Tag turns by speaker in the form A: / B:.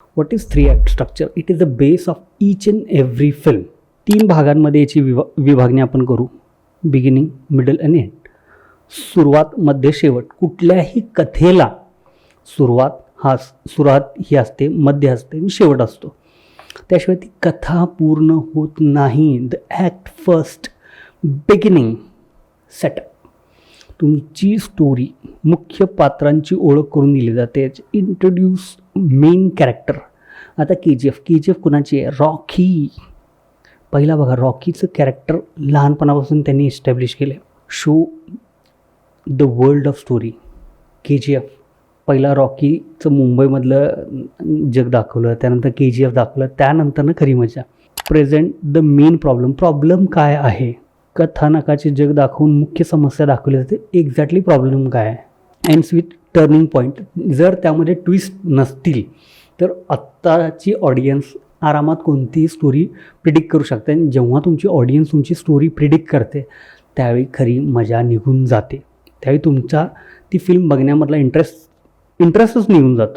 A: What is 3 act structure? It is the base of each and every film. 3 भागांमध्ये याची विभागणी आपण करू. Beginning, middle and end. सुरुवात, मध्य, शेवट. कुठल्याही कथेला सुरुवात ही असते, मध्य असते आणि शेवट असतो. त्याशिवाय ती कथा पूर्ण होत नाही. The act first, beginning, setup. तुमची स्टोरी, मुख्य पात्रांची ओळख करून दिली जाते. Introduce main character. आता के जी एफ कुणाची आहे? रॉकी. पहिला बघा, रॉकीचं कॅरेक्टर लहानपणापासून त्यांनी इस्टॅब्लिश केलं. Show the world of story. KGF पहिला रॉकीचं मुंबईमधलं जग दाखवलं, त्यानंतर KGF दाखवलं, त्यानंतरनं खरी मजा. प्रेझेंट द मेन प्रॉब्लेम काय आहे? कथानकाचे जग दाखवून मुख्य समस्या दाखवली जाते. एक्झॅक्टली प्रॉब्लेम काय आहे? Ends with turning point. जर त्यामध्ये ट्विस्ट नसतील तर आत्ताची ऑडियन्स आरामात कोणतीही स्टोरी प्रिडिक्ट करू शकते. आणि जेव्हा तुमची ऑडियन्स तुमची स्टोरी प्रिडिक्ट करते त्यावेळी खरी मजा निघून जाते. त्यावेळी तुमचा ती फिल्म बघण्यामधला इंटरेस्टच निघून जातो.